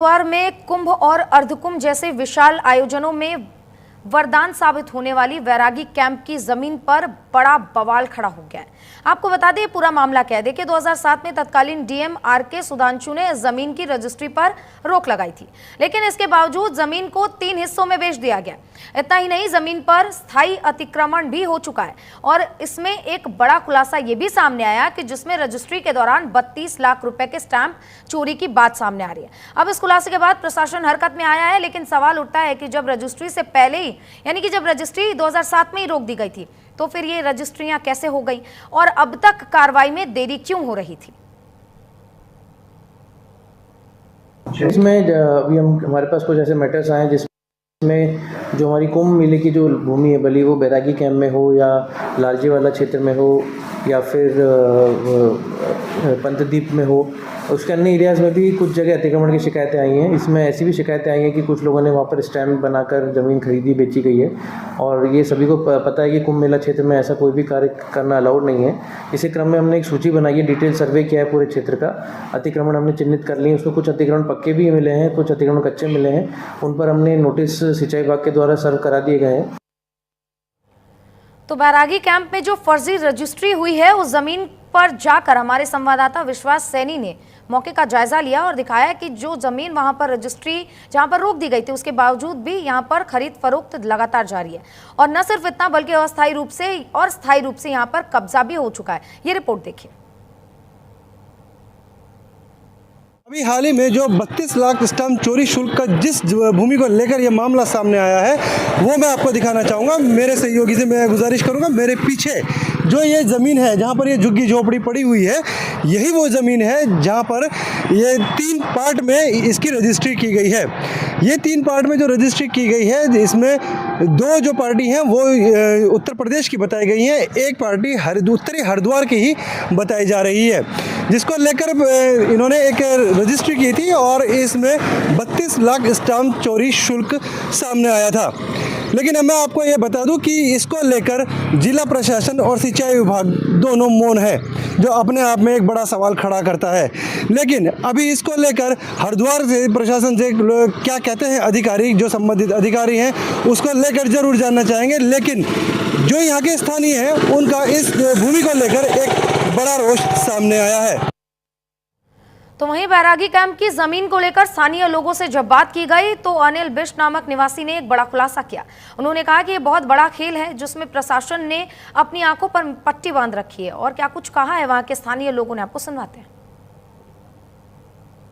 हरिद्वार में कुंभ और अर्धकुंभ जैसे विशाल आयोजनों में वरदान साबित होने वाली वैरागी कैंप की जमीन पर बड़ा बवाल खड़ा हो गया है। आपको बता दें पूरा मामला क्या है। देखिए 2007 में तत्कालीन डीएम आरके सुधांशु ने जमीन की रजिस्ट्री पर रोक लगाई थी, लेकिन इसके बावजूद जमीन को 3 हिस्सों में बेच दिया गया। इतना ही नहीं, जमीन पर स्थायी अतिक्रमण भी हो चुका है और इसमें एक बड़ा खुलासा ये भी सामने आया कि जिसमें रजिस्ट्री के दौरान 32 लाख रुपए के स्टैंप चोरी की बात सामने आ रही है। अब इस खुलासे के बाद प्रशासन हरकत में आया है, लेकिन सवाल उठता है कि जब रजिस्ट्री से पहले ही यानी कि जब रजिस्ट्री 2007 में ही रोक दी गई थी तो फिर ये रजिस्ट्रियां कैसे हो गई और अब तक कार्रवाई में देरी क्यों हो रही थी। इसमें अभी हमारे पास कुछ ऐसे मैटर्स आए जिसमें जो हमारी कुंभ मेले की जो भूमि है, भली वो बैरागी कैंप में हो या लालजी वाला क्षेत्र में हो या फिर पंतद्वीप में हो, उसके अन्य एरियाज़ में भी कुछ जगह अतिक्रमण की शिकायतें आई हैं। इसमें ऐसी भी शिकायतें आई हैं कि कुछ लोगों ने वहाँ पर स्टैंड बनाकर ज़मीन खरीदी बेची गई है और ये सभी को पता है कि कुंभ मेला क्षेत्र में ऐसा कोई भी कार्य करना अलाउड नहीं है। इसी क्रम में हमने एक सूची बनाई है, डिटेल सर्वे किया है पूरे क्षेत्र का, अतिक्रमण हमने चिन्हित कर लिए। उसमें कुछ अतिक्रमण पक्के भी मिले हैं, कुछ अतिक्रमण कच्चे मिले हैं, उन पर हमने नोटिस सिंचाई विभाग के द्वारा सर्व करा दिए गए हैं। तो बैरागी कैंप में जो फर्जी रजिस्ट्री हुई है उस जमीन पर जाकर हमारे संवाददाता विश्वास सैनी ने मौके का जायजा लिया और दिखाया कि जो जमीन वहां पर रजिस्ट्री जहां पर रोक दी गई थी उसके बावजूद भी यहां पर खरीद फरोख्त लगातार जारी है और न सिर्फ इतना बल्कि अस्थायी रूप से और स्थायी रूप से यहां पर कब्जा भी हो चुका है। ये रिपोर्ट देखिए। अभी हाल ही में जो 32 लाख स्टैंप चोरी शुल्क का जिस भूमि को लेकर ये मामला सामने आया है वो मैं आपको दिखाना चाहूँगा। मेरे सहयोगी से मैं गुजारिश करूँगा, मेरे पीछे जो ये ज़मीन है जहाँ पर ये झुग्गी झोपड़ी पड़ी हुई है, यही वो ज़मीन है जहाँ पर ये 3 पार्ट में इसकी रजिस्ट्री की गई है। ये 3 पार्ट में जो रजिस्ट्री की गई है, इसमें 2 जो पार्टी हैं वो उत्तर प्रदेश की बताई गई हैं, एक पार्टी उत्तरी हरिद्वार की ही बताई जा रही है, जिसको लेकर इन्होंने एक रजिस्ट्री की थी और इसमें 32 लाख स्टाम्प चोरी शुल्क सामने आया था। लेकिन अब मैं आपको ये बता दूं कि इसको लेकर जिला प्रशासन और सिंचाई विभाग दोनों मौन है, जो अपने आप में एक बड़ा सवाल खड़ा करता है। लेकिन अभी इसको लेकर हरिद्वार से प्रशासन से क्या कहते हैं अधिकारी, जो संबंधित अधिकारी हैं, उसको लेकर जरूर जानना चाहेंगे। लेकिन जो यहाँ के स्थानीय हैं उनका इस भूमि को लेकर एक बड़ा रोष सामने आया है। तो वहीं बैरागी कैंप की जमीन को लेकर स्थानीय लोगों से जब बात की गई तो अनिल बिष्ट नामक निवासी ने एक बड़ा खुलासा किया। उन्होंने कहा कि ये बहुत बड़ा खेल है जिसमें प्रशासन ने अपनी आंखों पर पट्टी बांध रखी है और क्या कुछ कहा है वहां के स्थानीय लोगों ने, आपको सुनवाते हैं।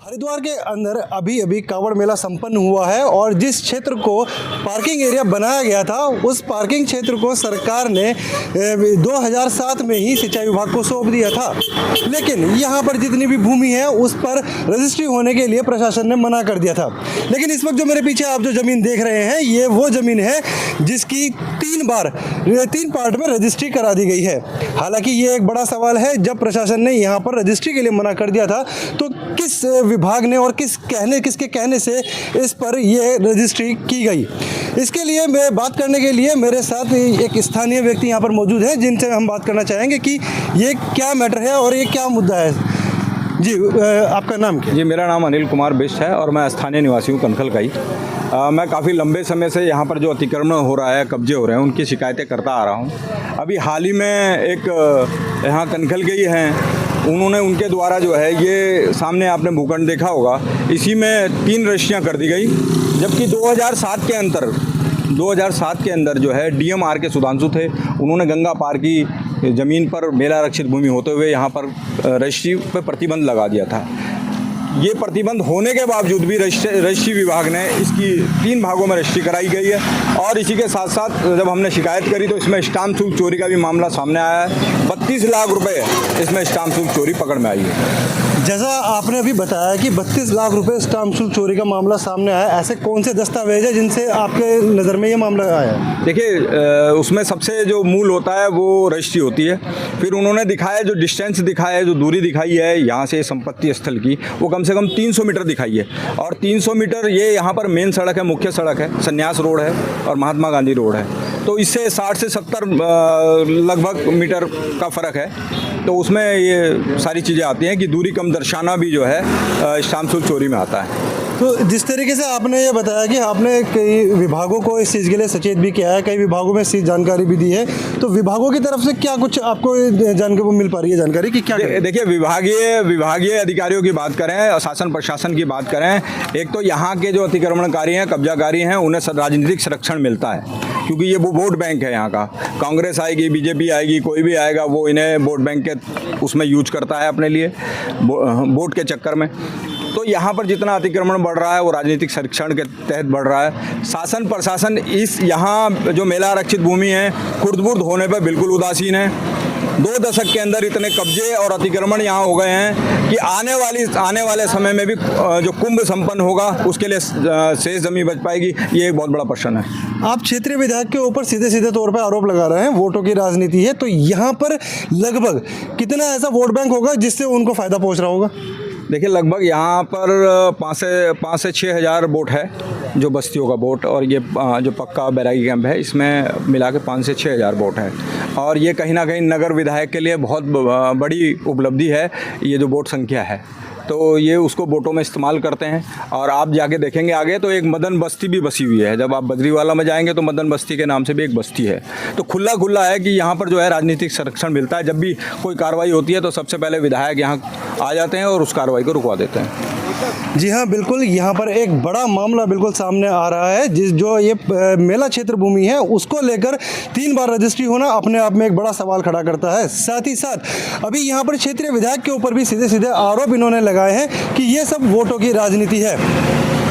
हरिद्वार के अंदर अभी अभी कांवड़ मेला संपन्न हुआ है और जिस क्षेत्र को पार्किंग एरिया बनाया गया था उस पार्किंग क्षेत्र को सरकार ने 2007 में ही सिंचाई विभाग को सौंप दिया था। लेकिन यहाँ पर जितनी भी भूमि है उस पर रजिस्ट्री होने के लिए प्रशासन ने मना कर दिया था। लेकिन इस वक्त जो मेरे पीछे आप जो ज़मीन देख रहे हैं ये वो ज़मीन है जिसकी 3 पार्ट में रजिस्ट्री करा दी गई है। हालांकि ये एक बड़ा सवाल है, जब प्रशासन ने यहाँ पर रजिस्ट्री के लिए मना कर दिया था तो किस विभाग ने और किसके कहने से इस पर ये रजिस्ट्री की गई। इसके लिए मैं बात करने के लिए मेरे साथ एक स्थानीय व्यक्ति यहाँ पर मौजूद है जिनसे हम बात करना चाहेंगे कि ये क्या मैटर है और ये क्या मुद्दा है। जी, आपका नाम क्या? जी, मेरा नाम अनिल कुमार बिष्ट है और मैं स्थानीय निवासी हूँ कनखल का ही। मैं काफ़ी लंबे समय से यहाँ पर जो अतिक्रमण हो रहा है, कब्जे हो रहे हैं, उनकी शिकायतें करता आ रहा हूँ। अभी हाल ही में एक यहाँ कनखल के ही हैं, उन्होंने उनके द्वारा जो है ये सामने आपने भूखंड देखा होगा, इसी में 3 रजिस्ट्रियाँ कर दी गई, जबकि 2007 के अंदर जो है डीएम आरके सुधांशु थे, उन्होंने गंगा पार की ज़मीन पर मेला आरक्षित भूमि होते हुए यहाँ पर रजिस्ट्री पर प्रतिबंध लगा दिया था। ये प्रतिबंध होने के बावजूद भी रजिस्ट्री विभाग ने इसकी 3 भागों में रजिस्ट्री कराई गई है और इसी के साथ साथ जब हमने शिकायत करी तो इसमें स्टाम्प शुल्क चोरी का भी मामला सामने आया है। 32 लाख रुपए इसमें स्टाम्प शुल्क चोरी पकड़ में आई है। जैसा आपने अभी बताया कि 32 लाख रुपए स्टाम्प शुल्क चोरी का मामला सामने आया, ऐसे कौन से दस्तावेज है जिनसे आपके नज़र में ये मामला आया है? देखिए, उसमें सबसे जो मूल होता है वो रजिस्ट्री होती है। फिर उन्होंने दिखाया, जो डिस्टेंस दिखाया है, जो दूरी दिखाई है यहाँ से संपत्ति स्थल की, वो कम से कम 300 मीटर दिखाई है और 300 मीटर ये यहाँ पर मेन सड़क है, मुख्य सड़क है, संन्यास रोड है और महात्मा गांधी रोड है, तो इससे 60 से 70 लगभग मीटर का फ़र्क है। तो उसमें ये सारी चीज़ें आती हैं कि दूरी कम दर्शाना भी जो है स्टाम्प शुल्क चोरी में आता है। तो जिस तरीके से आपने ये बताया कि आपने कई विभागों को इस चीज़ के लिए सचेत भी किया है, कई विभागों में इस चीज़ जानकारी भी दी है, तो विभागों की तरफ से क्या कुछ आपको जानकारी मिल पा रही है जानकारी कि क्या करें? देखिए, विभागीय अधिकारियों की बात करें और शासन प्रशासन की बात करें, एक तो यहाँ के जो अतिक्रमणकारी हैं, कब्जाकारी हैं, उन्हें राजनीतिक संरक्षण मिलता है, क्योंकि ये वो वोट बैंक है यहाँ का। कांग्रेस आएगी, बीजेपी आएगी, कोई भी आएगा, वो इन्हें वोट बैंक के उसमें यूज करता है अपने लिए, वोट के चक्कर में। तो यहाँ पर जितना अतिक्रमण बढ़ रहा है वो राजनीतिक संरक्षण के तहत बढ़ रहा है। शासन प्रशासन इस यहाँ जो मेला आरक्षित भूमि है खुर्द-बुर्द होने पर बिल्कुल उदासीन है। 2 दशक के अंदर इतने कब्जे और अतिक्रमण यहाँ हो गए हैं कि आने वाले समय में भी जो कुंभ संपन्न होगा उसके लिए शेष जमीन बच पाएगी, ये एक बहुत बड़ा प्रश्न है। आप क्षेत्रीय विधायक के ऊपर सीधे तौर पर आरोप लगा रहे हैं वोटों की राजनीति है, तो यहाँ पर लगभग कितना ऐसा वोट बैंक होगा जिससे उनको फायदा पहुँच रहा होगा? देखिए, लगभग यहाँ पर 5 से 6 हज़ार वोट है जो बस्तियों का वोट, और ये जो पक्का बैरागी कैंप है इसमें मिला के 5 से 6 हज़ार वोट है, और ये कहीं ना कहीं नगर विधायक के लिए बहुत बड़ी उपलब्धि है ये जो वोट संख्या है। तो ये उसको वोटों में इस्तेमाल करते हैं। और आप जाके देखेंगे आगे तो एक मदन बस्ती भी बसी हुई है। जब आप बद्रीवाला में जाएंगे तो मदन बस्ती के नाम से भी एक बस्ती है। तो खुला है कि यहाँ पर जो है राजनीतिक संरक्षण मिलता है। जब भी कोई कार्रवाई होती है तो सबसे पहले विधायक यहाँ आ जाते हैं और उस कार्रवाई को रुकवा देते हैं। जी हाँ, बिल्कुल, यहाँ पर एक बड़ा मामला बिल्कुल सामने आ रहा है। जो ये मेला क्षेत्र भूमि है उसको लेकर 3 बार रजिस्ट्री होना अपने आप में एक बड़ा सवाल खड़ा करता है। साथ ही साथ अभी यहाँ पर क्षेत्रीय विधायक के ऊपर भी सीधे आरोप इन्होंने लगाए हैं कि ये सब वोटों की राजनीति है।